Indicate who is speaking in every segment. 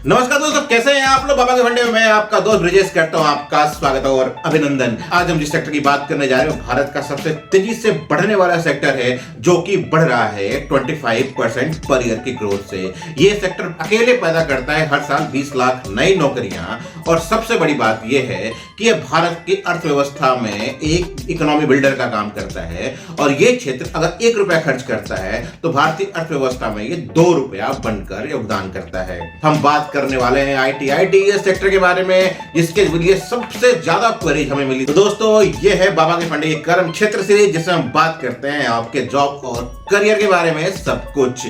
Speaker 1: नमस्कार दोस्तों, कैसे हैं आप लोग। बाबा के फंडे में मैं आपका दोस्त ब्रिजेश करता हूं आपका स्वागत और अभिनंदन। आज हम जिस सेक्टर की बात करने जा रहे हैं भारत का सबसे तेजी से बढ़ने वाला सेक्टर है, जो कि बढ़ रहा है 25% पर ईयर की ग्रोथ से। ये सेक्टर अकेले पैदा करता है हर साल 20 लाख नई नौकरियां। और सबसे बड़ी बात यह है कि यह भारत की अर्थव्यवस्था में एक इकोनॉमी बिल्डर का काम करता है। और ये क्षेत्र अगर 1 रुपया खर्च करता है तो भारतीय अर्थव्यवस्था में ये 2 रुपया बनकर योगदान करता है। हम बात करने वाले हैं आईटी सेक्टर के बारे में, जिसके लिए सबसे ज्यादा क्वेरीज हमें मिली। तो दोस्तों, ये है बाबा के फंडे कर्म क्षेत्र सीरीज, जिसमें हम बात करते हैं आपके जॉब और करियर के बारे में सब कुछ।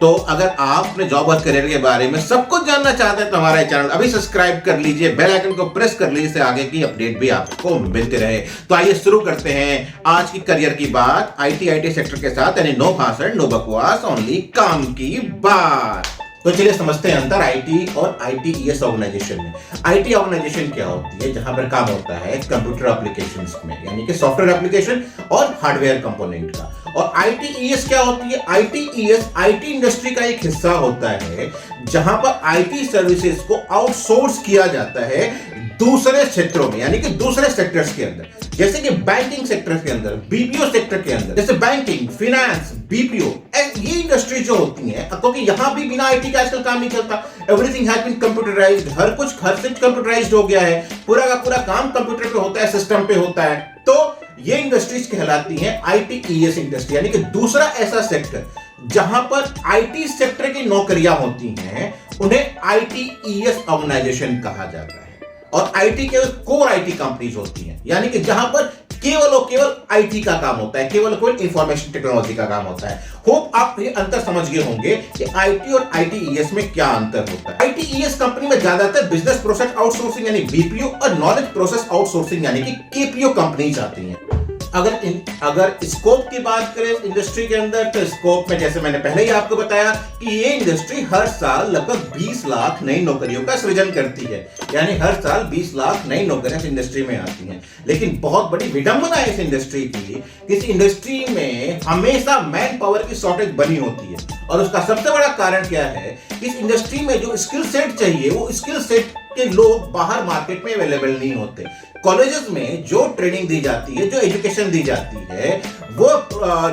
Speaker 1: तो अगर आप अपने जॉब और करियर के बारे में सब कुछ जानना चाहते हैं तो हमारा चैनल अभी सब्सक्राइब कर लीजिए, बेल आइकन को प्रेस कर लीजिए, आगे की अपडेट भी आपको मिलती रहे। तो आइए शुरू करते हैं आज की करियर की बात आईटी सेक्टर के साथ, यानी नो भाषण नो बकवास, ओनली काम की बात। तो चलिए समझते हैं अंतर आईटी और आईटीईएस ऑर्गेनाइजेशन में। आईटी ऑर्गेनाइजेशन क्या होती है, जहां पर काम होता है कंप्यूटर एप्लीकेशंस में, यानी कि सॉफ्टवेयर एप्लीकेशन और हार्डवेयर कंपोनेंट का। और आईटीईएस क्या होती है, आईटीईएस आईटी इंडस्ट्री का एक हिस्सा होता है, जहां पर आईटी सर्विसेज को आउटसोर्स किया जाता है दूसरे क्षेत्रों में, यानी कि दूसरे सेक्टर्स के अंदर, जैसे कि बैंकिंग सेक्टर के अंदर, बीपीओ सेक्टर के अंदर, जैसे बैंकिंग, फाइनेंस, बीपीओ, ये इंडस्ट्री जो होती है, क्योंकि यहां भी बिना आईटी का आजकल काम नहीं चलता। एवरीथिंग हैज बीन कंप्यूटराइज्ड, हर कुछ घर से कंप्यूटराइज्ड हो गया है, पूरा का पूरा काम कंप्यूटर पे होता है, सिस्टम पे होता है। तो ये इंडस्ट्रीज कहलाती हैं आईटीईएस इंडस्ट्री, यानी कि दूसरा ऐसा सेक्टर जहां पर आईटी सेक्टर की नौकरियां होती हैं, उन्हें आईटीईएस ऑर्गेनाइजेशन कहा जाता है। और आईटी केवल कोर आईटी कंपनीज होती हैं, यानी कि जहां पर केवल और केवल आईटी का काम होता है, केवल कोई इंफॉर्मेशन टेक्नोलॉजी का काम होता है। होप आप ये अंतर समझ गए होंगे कि आईटी और आईटीईएस में क्या अंतर होता है। आईटीईएस कंपनी में ज्यादातर बिजनेस प्रोसेस आउटसोर्सिंग यानी बीपीओ और नॉलेज प्रोसेस आउटसोर्सिंग यानी कि केपीओ कंपनीज आती हैं। अगर स्कोप की बात करें इंडस्ट्री के अंदर, तो स्कोप में जैसे मैंने पहले ही आपको बताया कि ये इंडस्ट्री हर साल लगभग 20 लाख नई नौकरियों का सृजन करती है, यानी हर साल 20 लाख नई नौकरियां इस इंडस्ट्री में आती हैं। लेकिन बहुत बड़ी विडंबना है इस इंडस्ट्री की, इस इंडस्ट्री में हमेशा मैन पावर की शॉर्टेज बनी होती है। और उसका सबसे बड़ा कारण क्या है, इस इंडस्ट्री में जो स्किल सेट चाहिए, वो स्किल सेट के लोग बाहर मार्केट में अवेलेबल नहीं होते। कॉलेजेस में जो ट्रेनिंग दी जाती है, जो एजुकेशन दी जाती है, वो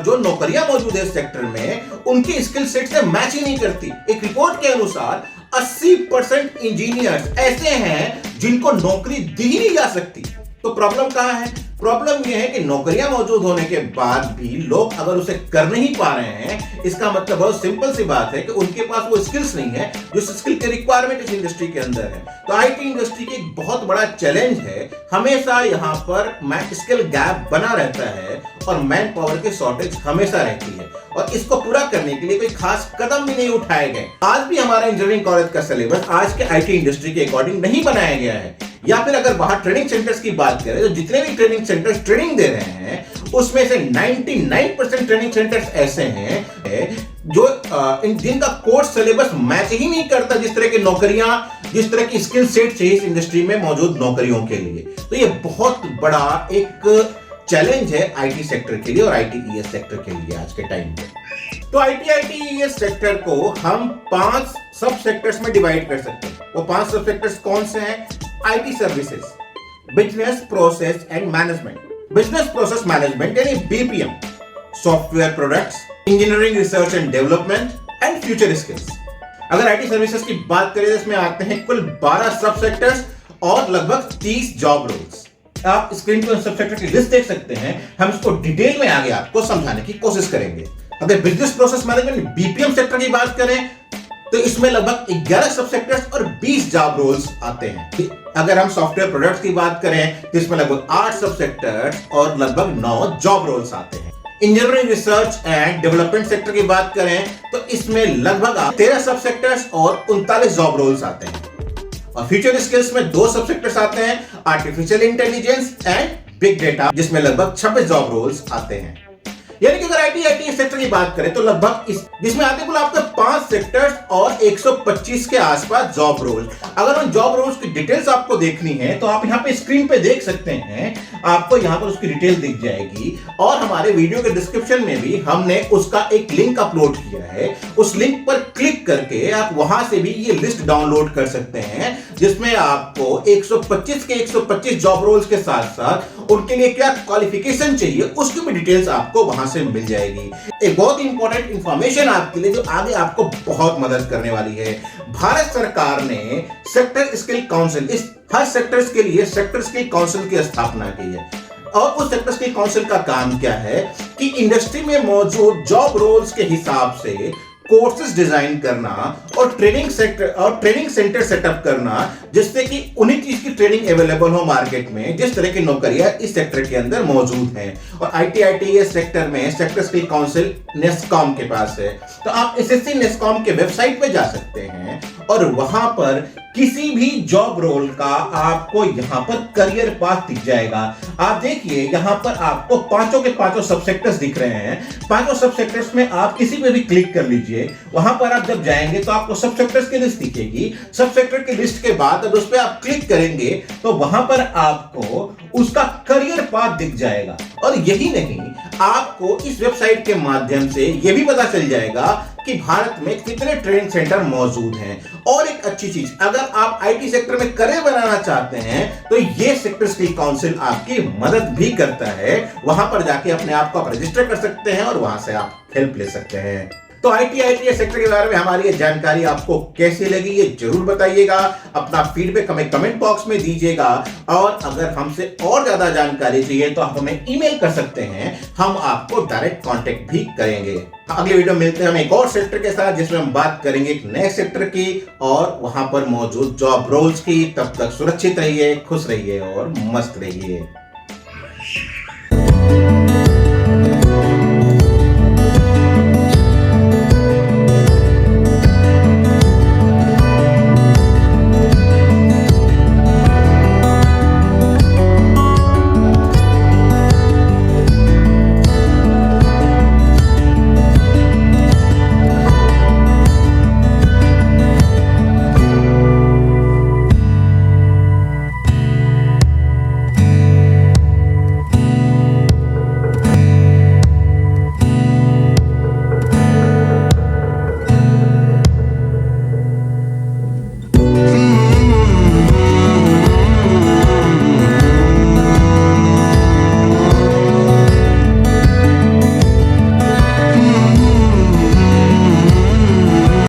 Speaker 1: जो नौकरियां मौजूद है इस सेक्टर में, उनकी स्किल सेट से मैच ही नहीं करती। एक रिपोर्ट के अनुसार 80% इंजीनियर्स ऐसे हैं जिनको नौकरी दी ही नहीं जा सकती। तो प्रॉब्लम कहां है? प्रॉब्लम यह है कि नौकरियां मौजूद होने के बाद भी लोग अगर उसे कर नहीं पा रहे हैं, इसका मतलब बहुत सिंपल सी बात है कि उनके पास वो स्किल्स नहीं है जो स्किल के रिक्वायरमेंट इस इंडस्ट्री के अंदर है। तो आईटी इंडस्ट्री की एक बहुत बड़ा चैलेंज है, हमेशा यहाँ पर स्किल गैप बना रहता है और मैन पावर की शॉर्टेज हमेशा रहती है। और इसको पूरा करने के लिए कोई खास कदम भी नहीं उठाए गए। आज भी हमारा इंजीनियरिंग कॉलेज का सिलेबस आज के आईटी इंडस्ट्री के अकॉर्डिंग नहीं बनाया गया है। या फिर अगर बाहर ट्रेनिंग सेंटर्स की बात करें, तो जितने भी ट्रेनिंग सेंटर्स ट्रेनिंग दे रहे हैं, उसमें से 99% ट्रेनिंग सेंटर्स ऐसे हैं जो जिनका कोर्स सिलेबस मैच ही नहीं करता जिस तरह की नौकरियां, जिस तरह की स्किल सेट चाहिए इस इंडस्ट्री में मौजूद नौकरियों के लिए। तो ये बहुत बड़ा एक चैलेंज है आईटी सेक्टर के लिए और आईटीईएस सेक्टर के लिए आज के टाइम पे। तो आईटीईएस सेक्टर को हम 5 सब सेक्टर्स में डिवाइड कर सकते हैं। वो 5 सब सेक्टर्स कौन से हैं? IT services, business process and management, business process management यानी BPM, software products, engineering research and development and future skills. अगर आईटी सर्विसेज की बात करें, इसमें आते हैं कुल 12 सब सेक्टर्स और लगभग 30 जॉब रोल्स। आप स्क्रीन पर सब सेक्टर की लिस्ट देख सकते हैं, हम इसको डिटेल में आगे आपको समझाने की कोशिश करेंगे। अगर business process management BPM sector की बात करें, तो इसमें लगभग 11 सब सेक्टर्स और 20 जॉब रोल्स आते हैं। अगर हम सॉफ्टवेयर प्रोडक्ट्स की बात करें, तो इसमें लगभग 8 सब सेक्टर्स और लगभग 9 जॉब रोल्स आते हैं। Engineering research and development sector की बात करें, तो इसमें लगभग 13 सब सेक्टर्स और 39 जॉब रोल्स आते हैं। और फ्यूचर स्किल्स में 2 सब सेक्टर्स आते हैं, artificial intelligence and big data, जिसमें लगभग 26 जॉब रोल्स आते हैं। यानी कि अगर आईटी सेक्टर की बात करें तो लगभग जिसमें आते कुल आपके 5 सेक्टर्स और 125 के आसपास जॉब रोल। अगर उन जॉब रोल्स की डिटेल्स आपको देखनी है तो आप यहाँ पे स्क्रीन पे देख सकते हैं, आपको यहाँ पर उसकी डिटेल दिख जाएगी। और हमारे वीडियो के डिस्क्रिप्शन में भी हमने उसका एक लिंक अपलोड किया है, उस लिंक पर क्लिक करके आप वहां से भी ये लिस्ट डाउनलोड कर सकते हैं, जिसमें आपको 125 के 125 जॉब रोल्स के साथ साथ उनके लिए क्या क्वालिफिकेशन चाहिए उसकी भी डिटेल्स आपको वहां से मिल जाएगी। एक बहुत ही इंपॉर्टेंट इंफॉर्मेशन आपके लिए जो आगे आपको बहुत मदद करने वाली है। भारत सरकार ने सेक्टर स्किल काउंसिल, इस हर सेक्टर्स के लिए सेक्टर स्किल काउंसिल की स्थापना की है। और उस सेक्टर स्किल काउंसिल का काम क्या है कि इंडस्ट्री में मौजूद जॉब रोल्स के हिसाब से कोर्सेज डिजाइन करना और ट्रेनिंग सेंटर सेटअप करना, जिससे कि उन्हीं चीज की ट्रेनिंग अवेलेबल हो मार्केट में, जिस तरह की नौकरियां इस सेक्टर के अंदर मौजूद हैं। और आईटीआईटीएस सेक्टर में सेक्टर स्किल काउंसिल नेस्कॉम के पास है, तो आप एसएससी नेस्कॉम के वेबसाइट पे जा सकते हैं और वहां पर किसी भी जॉब रोल का आपको यहां पर करियर पाथ दिख जाएगा। आप देखिए यहां पर आपको पांचों के पांचों सब सेक्टर्स दिख रहे हैं। पांचों सब सेक्टर्स में आप किसी पे भी क्लिक कर लीजिए, वहां पर आप जब जाएंगे तो आपको सब सेक्टर्स की लिस्ट दिखेगी। सब सेक्टर की लिस्ट के बाद जब उस पर आप क्लिक करेंगे तो वहां पर आपको उसका करियर पाथ दिख जाएगा। और यही नहीं, आपको इस वेबसाइट के माध्यम से यह भी पता चल जाएगा कि भारत में कितने ट्रेनिंग सेंटर मौजूद हैं। और एक अच्छी चीज, अगर आप आईटी सेक्टर में करियर बनाना चाहते हैं तो ये सेक्टर स्किल काउंसिल आपकी मदद भी करता है। वहां पर जाके अपने आप को आप रजिस्टर कर सकते हैं और वहां से आप हेल्प ले सकते हैं। तो आईटी सेक्टर के बारे में हमारी ये जानकारी आपको कैसी लगी ये जरूर बताइएगा। अपना फीडबैक हमें कमेंट बॉक्स में दीजिएगा। और अगर हमसे और ज्यादा जानकारी चाहिए तो आप हमें ईमेल कर सकते हैं, हम आपको डायरेक्ट कांटेक्ट भी करेंगे। अगले वीडियो में मिलते हैं हम एक और सेक्टर के साथ, जिसमें हम बात करेंगे एक नए सेक्टर की और वहां पर मौजूद जॉब रोल्स की। तब तक सुरक्षित रहिए, खुश रहिए और मस्त रहिए।